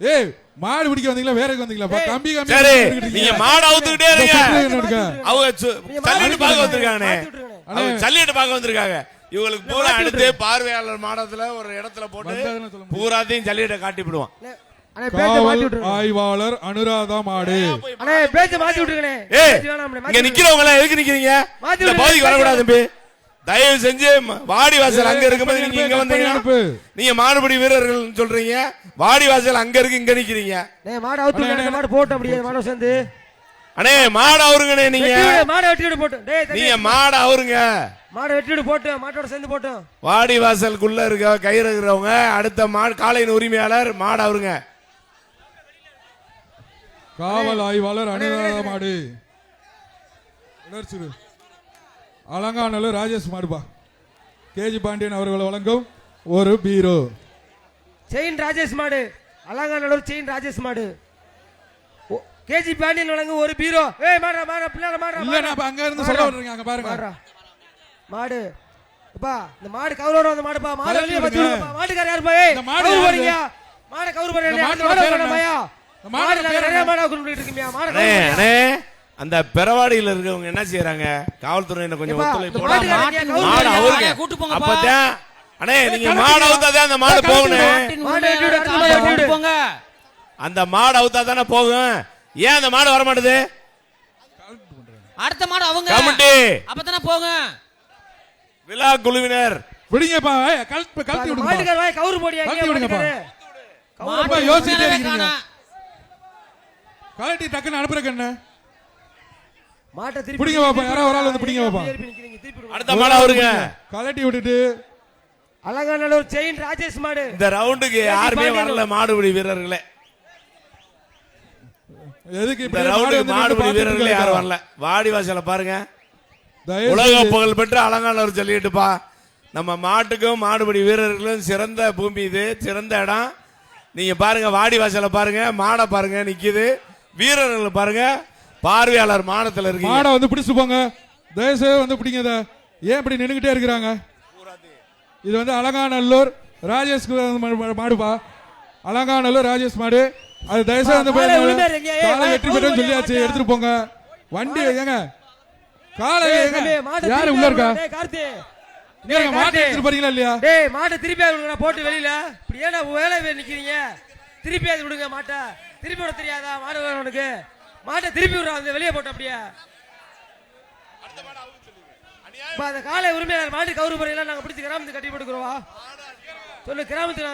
ஏய் மாடு பிடிக்க வந்தீங்களா வேற வந்தீங்களா? கம்பி கம்பி சரி நீங்க மாடு அவுத்துக்கிட்டே இருங்க. அவங்க சல்லிட்டு பார்க்க வந்திருக்கானே, அவங்க சல்லிட்டு பார்க்க வந்திருக்காங்க. இவங்களுக்கு பூரா அடுத்து பார்வையாளர் மாடத்துல ஒரு இடத்துல போட்டு பூராத்தையும் சல்லிட்ட காட்டி விடுவான். ஆய்வாளர் அனுராதா மாடு பேச்சு மாத்தி விட்டுருக்கனே. இங்க நிக்கிறவங்க எதுக்கு நிக்கிறீங்க? இந்த பகுதிக்கு வரக்கூடாது தம்பி. தயவு செஞ்சு வாடி வாசல் அங்க இருக்கும்போது நீங்க இங்க வந்தீங்கன்னா நீங்க மாடுபிடி வீரர்கள் சொல்றீங்க. வாடி வாசல் அங்க இருக்கு, இங்க நிக்கிறீங்க. மாடு அவுத்து மாடு போட்டு அப்படியே மாடு சேர்ந்து அண்ணே மாடு அவருங்கண்ணே. நீங்க மாடு வெட்டிட்டு போட்டு நீங்க மாடு அவருங்க. மாடு வெட்டிட்டு போட்டு மாட்டோட சேர்ந்து போட்டு வாடி வாசலுக்குள்ள இருக்க கயிறு இருக்கிறவங்க அடுத்த மாடு காளையின் உரிமையாளர் மாடு அவருங்க. காவல் ஆய்வாளர் அனுராதா மாடு அலங்காநல்லூர் ராஜேஷ் மாடுபா. கேஜி பாண்டியன் அவர்கள் வழங்கும் ஒரு பீரோ. செயின் ராஜேஷ் மாடு அலங்காநல்லூர் செயின் ராஜேஷ் மாடு. கேஜி பாண்டியன் வழங்கும் ஒரு பீரோ. ஏய் மாடா மாடா பிள்ளைங்க மாடா. இல்ல நான் அங்க இருந்து சொல்ல வர்றீங்க. அங்க பாருங்க மாடு. அப்பா இந்த மாடு கவரோட வந்த மாடுப்பா. மாடு வெளிய வந்து விடுப்பா. மாட்டுக்கார யார் போய் இந்த மாடு வரீங்க? மாடு கவர் பண்ணல. மாடு பண்ணமாயா? மாடு நிறைய மாடு கொண்டுட்டு இருக்கீங்க. மாடு அண்ணே அந்த பெரவாடியில இருக்கவங்க என்ன செய்யறாங்க? காவல்துறையினர் கொஞ்சம் ஒத்துழைப்பு போடுங்க. மாடு அவருக்கு கூட்டி போங்க. அப்பதான் அண்ணே நீங்க மாடு அவுத்தாதான் அந்த மாடு போகணும். மாடு எடுத்து போங்க. அந்த மாடு அவுத்தா தானே போகும். ஏன் அந்த மாடு வர மாட்டேது? அடுத்த மாடு அவங்க கமிட்டி அப்பதானே போகும். விழா குழுவினர் விடுங்கப்பா. கழட்டி விடுங்க. மாட்டுக்கார வாய் கவுரு போடியா? கழட்டி விடுங்கப்பா. கவுருப்பா யோசிச்சிட்டே இருக்கீங்க. கழட்டி டக்குன்னு அனுப்புறக்கு என்ன? மாட்டை திருப்பி பிடிங்க பாப்பா. யாரோ ஒரு ஆள் வந்து பிடிங்க பாப்பா. அடுத்த மாடு அவருங்க. கழட்டி விட்டுட்டு அலங்காநல்லூர் செயின் ராஜேஷ் மாடு. இந்த ரவுண்டுக்கு யாருமே வரல மாடுபிடி வீரர்களே. எதுக்கு இந்த ரவுண்டுக்கு மாடுபிடி வீரர்களே யாரும் வரல. வாடி வாசல பாருங்க. உலக புகழ் பெற்ற அலங்காநல்லூர் சொல்லிட்டுப்பா. நம்ம மாட்டுக்கும் மாடுபிடி வீரர்களும் சிறந்த பூமி இது, சிறந்த இடம். நீங்க பாருங்க வாடி வாசல பாருங்க, மாடை பாருங்க நிக்குது, வீரர்கள் பாருங்க, பார்வையாளர் மானத்துல இருக்கு. மாடை வந்து பிடிச்சு போங்க. தயவுசெய்து வந்து பிடிங்க. ஏன் இப்படி நின்னுகிட்டே இருக்கிறாங்க? இது வந்து அலங்காநல்லூர் ராஜேஷ் மாடுப்பா. அலங்காநல்லூர் ராஜேஷ் மாடு. அது தயவுசெய்து வந்து காலை வெற்றி பெற்று சொல்லியாச்சு. எடுத்துட்டு போங்க வண்டி. ஏங்க காலை யாரு உள்ள இருக்கா? மாட்டை எடுத்துட்டு போறீங்களா இல்லையா? டேய் மாட்டை திருப்பி போட்டு வெளியில இப்படி ஏன்னா வேலை நிக்கிறீங்க. திருப்பி அது விடுங்க. மாட்டை திருப்பி விட தெரியாதா? மாடு உனக்கு மாட்டை திருப்பி விடுறா. வெளியே போட்டு அப்படியே அந்த காலை உரிமையாளர் மாட்டு கவுரு முறையெல்லாம் நாங்க பிடிச்சி கிராமத்துக்கு கட்டி போட்டுக்கிறோம். சொல்லு கிராமத்துக்கு